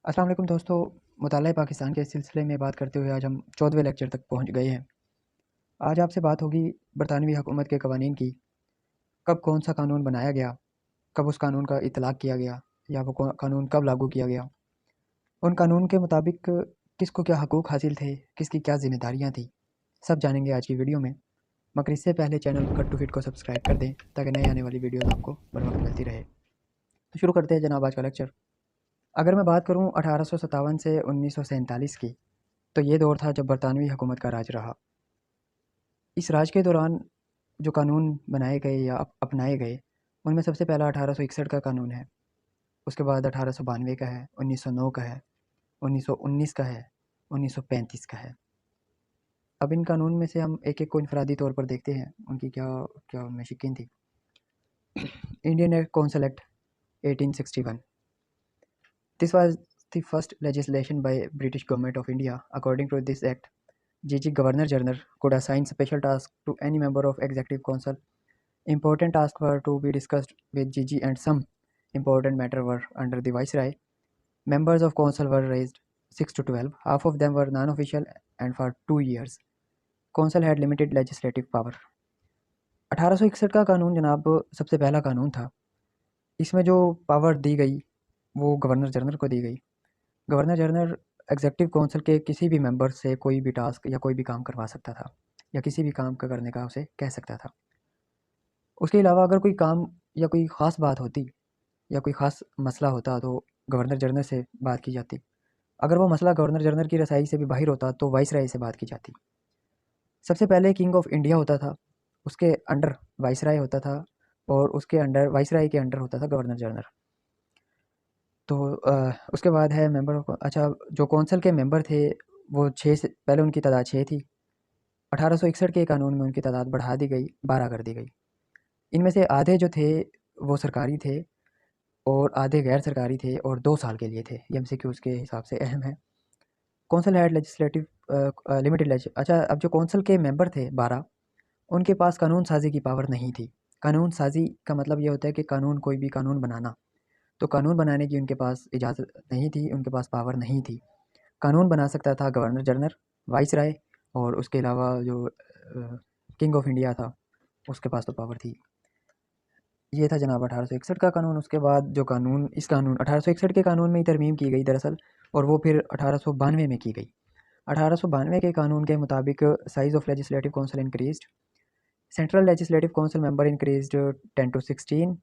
अस्सलाम वालेकुम दोस्तों। मुताला पाकिस्तान के सिलसिले में बात करते हुए आज हम 14वें लेक्चर तक पहुंच गए हैं। आज आपसे बात होगी बरतानवी हुकूमत के कवानीन की। कब कौन सा कानून बनाया गया, कब उस कानून का इतलाक़ किया गया या वो कानून कब लागू किया गया, उन कानून के मुताबिक किसको क्या हकूक़ हासिल थे, किसकी क्या ज़िम्मेदारियाँ थी, सब जानेंगे आज की वीडियो में। मगर इससे पहले चैनल कट टू फिट को सब्सक्राइब कर दें ताकि नए आने वाली वीडियोज़ आपको बर वक्त मिलती रहे। तो शुरू करते हैं जनाब आज का लेक्चर। अगर मैं बात करूँ 1857 से 1947 की, तो ये दौर था जब बरतानवी हुकूमत का राज रहा। इस राज के दौरान जो कानून बनाए गए या अपनाए गए, उनमें सबसे पहला 1861 का कानून है। उसके बाद 1892 का है, 1909 का है, 1919 का है, 1935 का है। अब इन कानून में से हम एक एक को इनफरादी तौर पर देखते हैं, उनकी क्या क्या उनमें शिकीन थी। Indian act council act 1861। This was the first legislation by British Government of India. According to this act, GG Governor General could assign special tasks to any member of Executive Council. Important tasks were to be discussed with GG and some important matter were under the Viceroy. Members of Council were raised 6 to 12. Half of them were non-official and for 2 years. Council had limited legislative power. 1861 का कानून जनाब सबसे पहला कानून था। इसमें जो power दी गई वो गवर्नर जनरल को दी गई। गवर्नर जनरल एग्जीक्यूटिव काउंसिल के किसी भी मेंबर से कोई भी टास्क या कोई भी काम करवा सकता था या किसी भी काम का करने का उसे कह सकता था। उसके अलावा अगर कोई काम या कोई ख़ास बात होती या कोई ख़ास मसला होता तो गवर्नर जनरल से बात की जाती। अगर वो मसला गवर्नर जनरल की रसाई से भी बाहर होता तो वाइसराय से बात की जाती। सबसे पहले किंग ऑफ इंडिया होता था, उसके अंडर वाइसराय होता था और उसके अंडर वाइसराय के अंडर होता था गवर्नर जनरल। तो उसके बाद है मेंबर ऑफ अच्छा जो कौंसल के मेंबर थे वो 6 से पहले उनकी तादाद 6 थी। 1861 के कानून में उनकी तादाद बढ़ा दी गई, 12 कर दी गई। इनमें से आधे जो थे वो सरकारी थे और आधे गैर सरकारी थे और 2 साल के लिए थे। ये एमसीक्यूज़ के हिसाब से अहम है। कौंसल हैड लेजिस्लेटिव लिमिटेड अच्छा अब जो कौंसल के मेंबर थे 12, उनके पास कानून साजी की पावर नहीं थी। कानून साजी का मतलब ये होता है कि कानून कोई भी कानून बनाना, तो कानून बनाने की उनके पास इजाज़त नहीं थी, उनके पास पावर नहीं थी। कानून बना सकता था गवर्नर जनरल, वाइसराय और उसके अलावा जो किंग ऑफ इंडिया था उसके पास तो पावर थी। ये था जनाब 1861 का कानून। उसके बाद जो कानून 1861 के कानून में ही तरमीम की गई दरअसल, और वो फिर 1892 में की गई। 1892 के कानून के मुताबिक size of legislative council increased. Central legislative council member increased 10 to 16.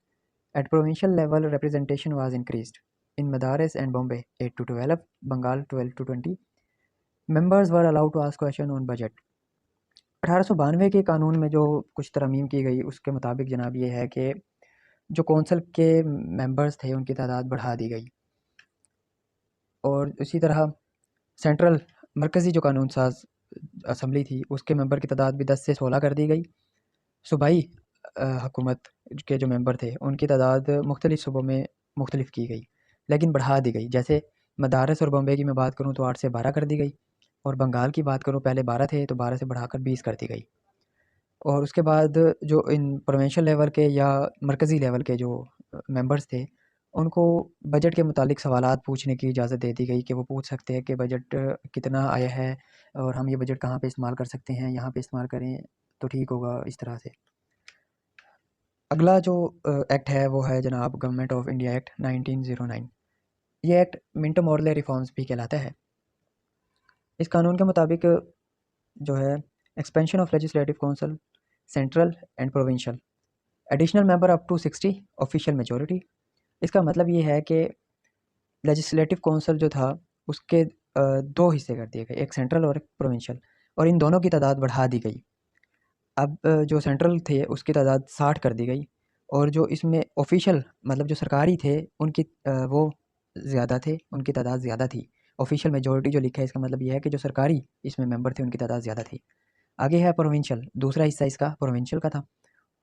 At provincial level, representation was increased. In Madras and Bombay, 8 to 12, Bengal 12 to 20. Members were allowed to ask question on budget. 1892 के कानून में जो कुछ तरमीम की गई उसके मुताबिक जनाब ये है कि जो कौंसल के मेंबर्स थे उनकी तादाद बढ़ा दी गई और इसी तरह सेंट्रल मरकज़ी जो कानून साज असम्बली थी उसके मेंबर की तादाद भी 10 से 16 कर दी गई। सूबाई हुकूमत के जो मेंबर थे उनकी तादाद मुख्तलिफ़ सूबों में मुख्तलिफ़ की गई लेकिन बढ़ा दी गई। जैसे मदारस और बॉम्बे की मैं बात करूँ तो 8 से 12 कर दी गई और बंगाल की बात करूँ पहले 12 थे तो 12 से बढ़ाकर 20 कर दी गई। और उसके बाद जो इन प्रोविंशियल लेवल के या मरकज़ी लेवल के जो मेंबर्स थे उनको बजट के मुतालिक सवालात पूछने की इजाज़त दे दी गई कि वो पूछ सकते हैं कि बजट कितना आया है और हम ये बजट कहाँ पे इस्तेमाल कर सकते हैं, यहाँ पे इस्तेमाल करें तो ठीक होगा, इस तरह से। अगला जो एक्ट है वो है जनाब गवर्नमेंट ऑफ इंडिया एक्ट 1909। ये एक्ट मिंटो मॉर्ले रिफॉर्म्स भी कहलाता है। इस कानून के मुताबिक जो है expansion of legislative council central and provincial, additional member up to 60, official majority. इसका मतलब ये है कि लेजिस्लेटिव काउंसिल जो था उसके 2 हिस्से कर दिए गए, एक सेंट्रल और एक प्रोविंशियल, और इन दोनों की तादाद बढ़ा दी गई। अब जो सेंट्रल थे उसकी तादाद 60 कर दी गई और जो इसमें ऑफिशियल मतलब जो सरकारी थे उनकी वो ज़्यादा थे, उनकी तादाद ज़्यादा थी। ऑफिशियल मेजॉरिटी जो लिखा है इसका मतलब ये है कि जो सरकारी इसमें मेंबर थे उनकी तादाद ज़्यादा थी। आगे है प्रोविंशियल, दूसरा हिस्सा इसका प्रोविंशियल का था।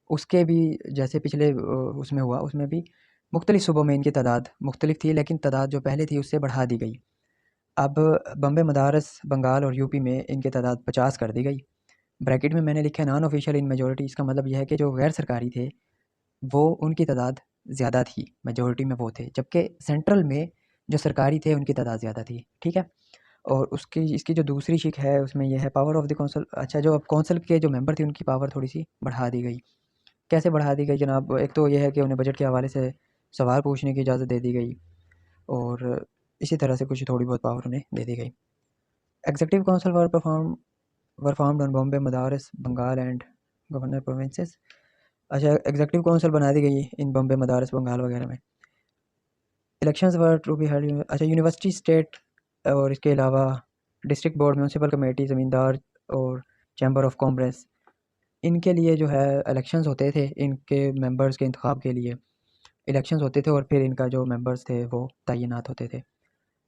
उसके भी जैसे पिछले उसमें हुआ उसमें भी मुख्तलिफ़ सूबों में इनकी तादाद मुख्तलिफ थी लेकिन तादाद जो पहले थी उससे बढ़ा दी गई। अब बम्बे, मदारस, बंगाल और यूपी में इनकी तादाद 50 कर दी गई। ब्रैकेट में मैंने लिखा है नॉन ऑफिशियल इन मेजॉरिटी। इसका मतलब यह है कि जो गैर सरकारी थे वो उनकी तादाद ज़्यादा थी, मेजॉरिटी में वो थे, जबकि सेंट्रल में जो सरकारी थे उनकी तादाद ज़्यादा थी, ठीक है। और इसकी जो दूसरी शिक है उसमें यह है पावर ऑफ द कौंसल। अच्छा, जो अब कौंसल के जो मेंबर थे उनकी पावर थोड़ी सी बढ़ा दी गई। कैसे बढ़ा दी गई जनाब? एक तो यह है कि उन्हें बजट के हवाले से सवाल पूछने की इजाज़त दे दी गई, और इसी तरह से कुछ थोड़ी बहुत पावर उन्हें दे दी गई। Executive council were formed on Bombay, Madras, Bengal and governor provinces. अच्छा, एग्जीक्यूटिव काउंसिल बना दी गई इन बॉम्बे, मदारस, बंगाल वगैरह में। Elections were to be held. अच्छा, यूनिवर्सिटी, स्टेट और इसके अलावा डिस्ट्रिक्ट बोर्ड, म्यूनसिपल कमेटी, ज़मींदार और चैम्बर ऑफ कॉमर्स, इनके लिए जो है इलेक्शंस होते थे। इनके मेंबर्स के इंतखाब के लिए इलेक्शंस होते थे और फिर इनका जो मेंबर्स थे वो तैनात होते थे।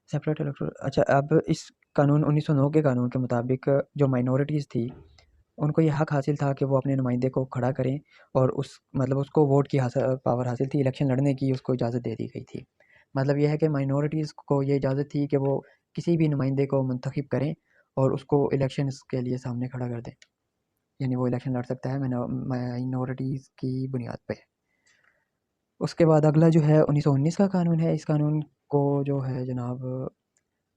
Separate electoral. अच्छा, अब इस कानून 1909 के कानून के मुताबिक जो माइनॉरिटीज़ थी उनको ये हक हासिल था कि वो अपने नुमाइंदे को खड़ा करें, और उस मतलब उसको वोट की पावर हासिल थी, इलेक्शन लड़ने की उसको इजाज़त दे दी गई थी। मतलब यह है कि माइनॉरिटीज़ को ये इजाज़त थी कि वो किसी भी नुमाइंदे को मुंतखब करें और उसको इलेक्शन के लिए सामने खड़ा कर दें, यानी वो इलेक्शन लड़ सकता है माइनॉरिटीज़ की बुनियाद पे। उसके बाद अगला जो है 1919 का कानून है। इस कानून को जो है जनाब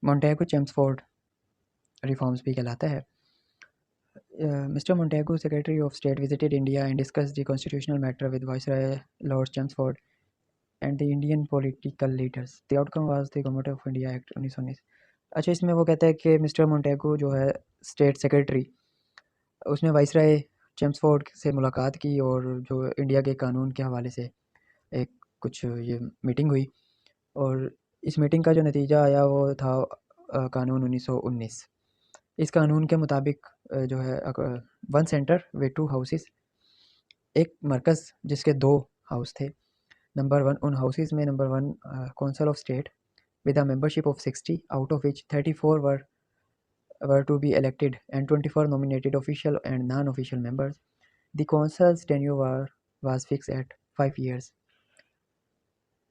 मॉन्टेगो चेम्सफोर्ड रिफॉर्म्स भी कहलाता है। Mr. Montagu, Secretary of State, visited India and discussed the constitutional matter with Viceroy Lord Chelmsford and the Indian political leaders. The outcome was the Government of India Act 1919। अच्छा, इसमें वो कहता है कि mister Montague जो है state secretary, उसने viceroy Chelmsford से मुलाकात की और जो इंडिया के कानून के हवाले से एक कुछ ये मीटिंग हुई, और इस मीटिंग का जो नतीजा आया वो था कानून 1919। इस कानून के मुताबिक जो है one centre way to houses, एक मरकज़ जिसके दो हाउस थे। नंबर वन, उन हाउसेस में number one council of state with a membership of 60, out of which 34 were to be elected and 24 nominated official and non-official members. The council's tenure was fixed at 5 years.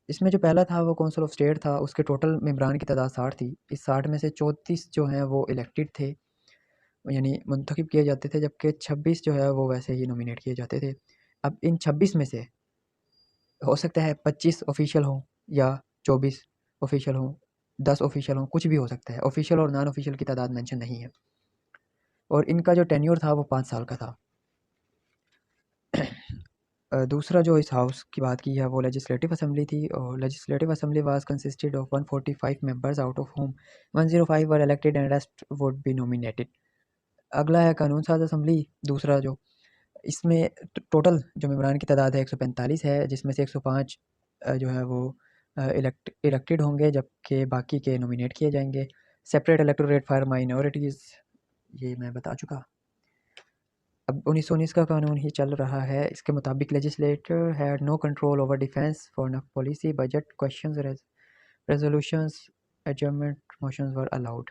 इसमें जो पहला था वो council of state था, उसके total मेंबरान की तादाद 60 थी। इस 60 में से 34 जो हैं वो इलेक्टेड थे, यानी मुंतखब किए जाते थे, जबकि 26 जो है वो वैसे ही नॉमिनेट किए जाते थे। अब इन 26 में से हो सकता है 25 ऑफिशियल हों या 24 ऑफिशियल हों, 10 ऑफिशियल हों, कुछ भी हो सकता है। ऑफिशियल और नॉन ऑफिशियल की तादाद मेंशन नहीं है, और इनका जो टेन्योर था वो 5 साल का था। दूसरा जो इस हाउस की बात की है वो लेजिस्लेटिव असेंबली थी, और legislative assembly was consisted of 145 members, out of home 105 were elected and rest would be nominated. अगला है कानून साज असेंबली, दूसरा जो इसमें टोटल जो मेंबरान की तादाद है 145 है, जिसमें से 105 जो है वो इलेक्टेड होंगे, जबकि बाकी के नॉमिनेट किए जाएंगे। सेपरेट इलेक्टोरेट फॉर माइनॉरिटीज़, ये मैं बता चुका। अब 1919 का कानून ही चल रहा है। इसके मुताबिक legislator had no control over defence, foreign policy, budget questions, resolutions, adjournment motions were allowed.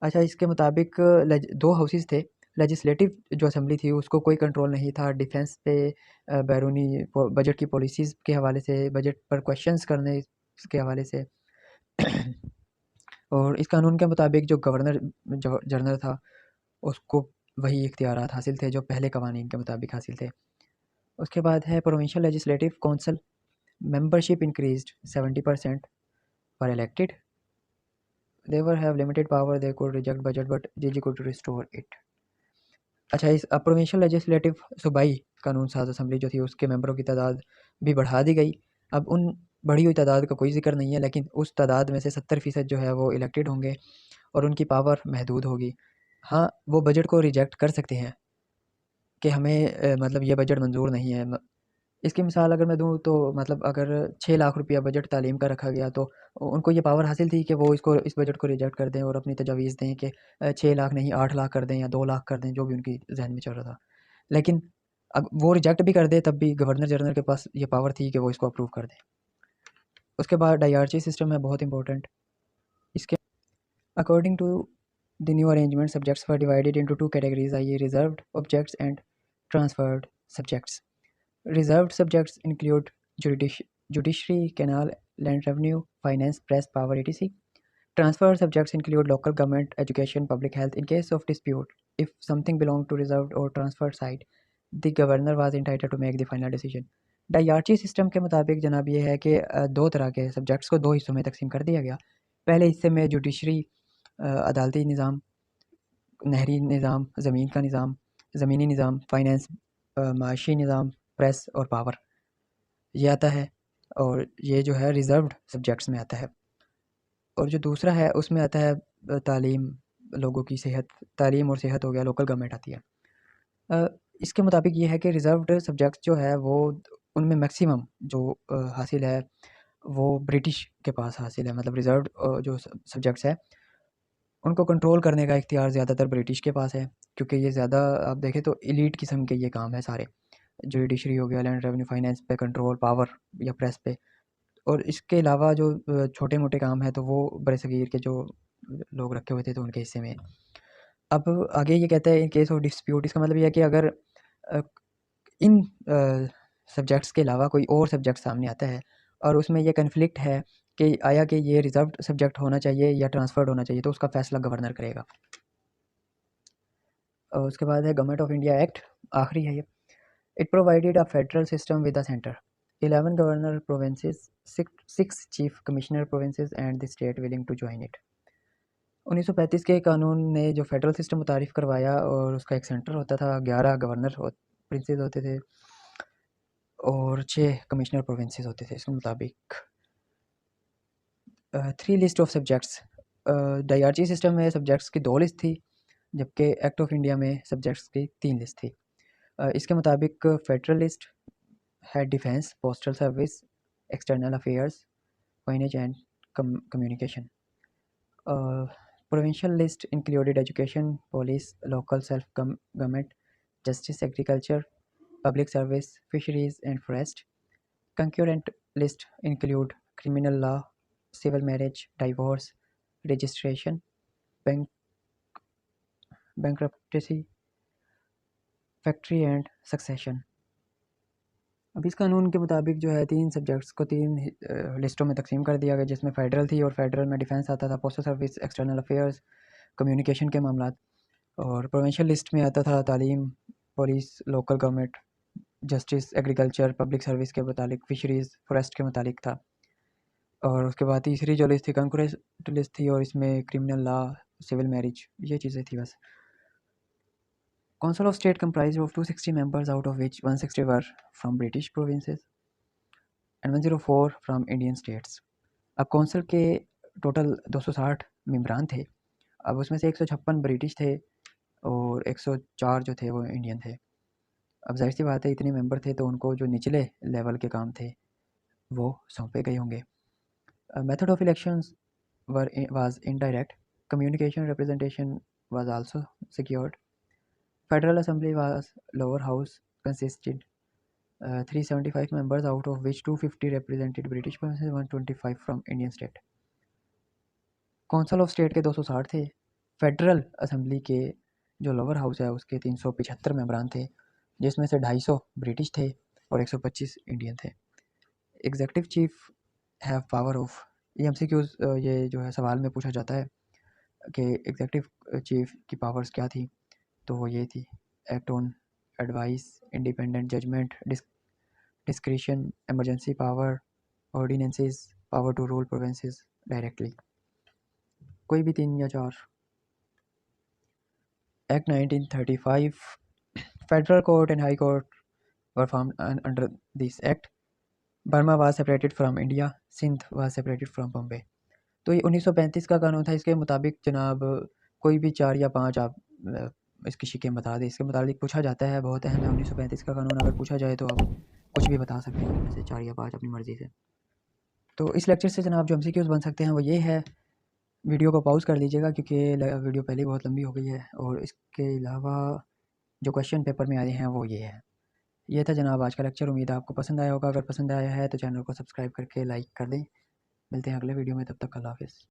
अच्छा, इसके मुताबिक दो हाउसेस थे। लेजिस्लेटिव जो असेंबली थी उसको कोई कंट्रोल नहीं था डिफेंस पे, बैरूनी बजट की पॉलिसीज़ के हवाले से, बजट पर क्वेश्चंस करने के हवाले से। और इस कानून के मुताबिक जो गवर्नर जनरल था उसको वही इख्तियारात हासिल थे जो पहले कवानीन के मुताबिक हासिल थे। उसके बाद है provincial legislative council, membership increased 70% were elected, they were have limited power, they could reject budget but JG could restore it। अच्छा, इस प्रोविंशियल लेजिस्लेटिव सूबाई कानून साज असेंबली जो थी उसके मेंबरों की तादाद भी बढ़ा दी गई। अब उन बढ़ी हुई तादाद का कोई जिक्र नहीं है, लेकिन उस तादाद में से 70% जो है वो इलेक्टेड होंगे और उनकी पावर महदूद होगी। हाँ, वो बजट को रिजेक्ट कर सकते हैं कि हमें मतलब ये बजट मंजूर नहीं है। इसकी मिसाल अगर मैं दूँ तो मतलब अगर 6 लाख रुपया बजट तालीम का रखा गया तो उनको ये पावर हासिल थी कि वो इस बजट को रिजेक्ट कर दें और अपनी तजावीज़ दें कि 6 लाख नहीं 8 लाख कर दें या 2 लाख कर दें, जो भी उनकी जहन में चल रहा था। लेकिन अब वो रिजेक्ट भी कर दे तब भी गवर्नर जनरल के पास ये पावर थी कि वो इसको अप्रूव कर दें। उसके बाद डायरची सिस्टम है, बहुत इंपॉर्टेंट। इसके according to the new arrangement subjects were divided into 2 categories, I reserved objects and transferred subjects. Reserved subjects include judiciary, canal, land revenue, finance, press, power, etc. Transferred subjects include local government, education, public health. In case of dispute, if something belonged to reserved or transferred side, the governor was entitled to make the final decision. Diarchy system के मुताबिक जनाब ये है कि दो तरह के subjects को दो हिस्सों में तकसीम कर दिया गया। पहले हिस्से में जुडिशरी, अदालती निज़ाम, नहरी निज़ाम, ज़मीन का निज़ाम, ज़मीनी निज़ाम, फाइनेंस, माशी निज़ाम, प्रेस और पावर ये आता है, और ये जो है रिज़र्व्ड सब्जेक्ट्स में आता है। और जो दूसरा है उसमें आता है तालीम, लोगों की सेहत, तालीम और सेहत हो गया, लोकल गवर्नमेंट आती है। इसके मुताबिक ये है कि रिज़र्व्ड सब्जेक्ट्स जो है वो उनमें मैक्सिमम जो हासिल है वो ब्रिटिश के पास हासिल है। मतलब रिज़र्व्ड जो सब्जेक्ट्स है उनको कंट्रोल करने का इख्तियार ज़्यादातर ब्रिटिश के पास है, क्योंकि ये ज़्यादा आप देखें तो एलीट किस्म के ये काम है सारे। जुडिशरी हो गया, लैंड रेवेन्यू, फाइनेंस पे कंट्रोल, पावर या प्रेस पे। और इसके अलावा जो छोटे मोटे काम है तो वो बरसगीर के जो लोग रखे हुए थे तो उनके हिस्से में। अब आगे ये कहता है इन केस ऑफ डिस्प्यूट, इसका मतलब ये है कि अगर अ, इन सब्जेक्ट्स के अलावा कोई और सब्जेक्ट सामने आता है और उसमें ये कन्फ्लिक्ट है कि आया कि ये रिजर्व्ड सब्जेक्ट होना चाहिए या ट्रांसफर्ड होना चाहिए, तो उसका फैसला गवर्नर करेगा। और उसके बाद है गवर्नमेंट ऑफ इंडिया एक्ट, आखिरी है ये। It provided a federal system with the centre, 11 governor provinces, 6 chief commissioner provinces and the state willing to join it. 1935 के कानून ने जो फेडरल सिस्टम मुतारिफ करवाया और उसका एक सेंटर होता था, 11 गवर्नर प्रिंसेस होते थे और 6 कमिश्नर प्रोविंसेस होते थे इसके मुताबिक। 3 लिस्ट ऑफ सब्जेक्ट्स, डायआर्ची सिस्टम में सब्जेक्ट्स की 2 लिस्ट थी, जबकि एक्ट ऑफ इंडिया में सब्जेक्ट्स की 3 लिस्ट थी। इसके मुताबिक फेडरल लिस्ट है defence, postal service, external affairs, coinage and communication. Provincial list included education, police, local self-government, justice, agriculture, public service, fisheries, and forest. Concurrent list include criminal law, civil marriage, divorce, registration, bank, bankruptcy, factory and succession. अब इस कानून के मुताबिक जो है 3 subjects को 3 लिस्टों में तकसीम कर दिया गया, जिसमें फेडरल थी और फेडरल में डिफेंस आता था, postal service, external affairs, communication के मामला। और प्रोविंशियल लिस्ट में आता था तालीम, police, local government, justice, agriculture, public service के मुतालिक, फिशरीज़, फॉरेस्ट के मुतालिक था। और उसके बाद तीसरी जो लिस्ट थी कंकरेंट लिस्ट थी, और इसमें क्रिमिनल लॉ, सिविल मैरिज, ये चीज़ें थी बस। Council of State comprised of 260 members, out of which 160 were from British provinces and 104 from Indian states. अब कौंसल के टोटल 260 मेम्बरान थे। अब उसमें से 156 ब्रिटिश थे और 104 जो थे वो इंडियन थे। अब जाहिर सी बात है इतने मेंबर थे तो उनको जो निचले लेवल के काम थे वो सौंपे गए होंगे। Method of elections was indirect. Communication representation was also secured. Federal Assembly was lower house, consisted 375 members, out of which 250 represented British provinces, 125 from Indian state. Council of state के 260 थे। फेडरल असेंबली के जो lower house है उसके 375 मेंबरान थे, जिसमें से 250 British थे और 125 इंडियन थे। Executive chief have power of, ये एमसीक्यूज ये जो है सवाल में पूछा जाता है कि एग्जीक्यूटिव चीफ की पावर्स क्या थी, तो वो ये थी: act on advice, independent judgement, discretion, emergency power, ordinances, power to rule provinces directly. कोई भी 3 या 4। Act 1935, federal court and high court were formed under this act. Burma was separated from India, Sindh was separated from Bombay. तो ये 1935 का कानून था। इसके मुताबिक जनाब कोई भी 4 या 5 आप इसकी शिकें बता दें। इसके मुताबिक पूछा जाता है, बहुत अहम है 1935 का कानून। अगर पूछा जाए तो आप कुछ भी बता सकते हैं उनमें से 4 या 5 अपनी मर्ज़ी से। तो इस लेक्चर से जनाब जो एमसीक्यूज़ बन सकते हैं वो ये है। वीडियो को पॉज़ कर लीजिएगा क्योंकि वीडियो पहले ही बहुत लंबी हो गई है, और इसके अलावा जो क्वेश्चन पेपर में आए हैं वो ये है। ये था जनाब आज का लेक्चर। उम्मीद है आपको पसंद आया होगा। अगर पसंद आया है तो चैनल को सब्सक्राइब करके लाइक कर दें। मिलते हैं अगले वीडियो में, तब तक अल्लाह हाफ़िज़।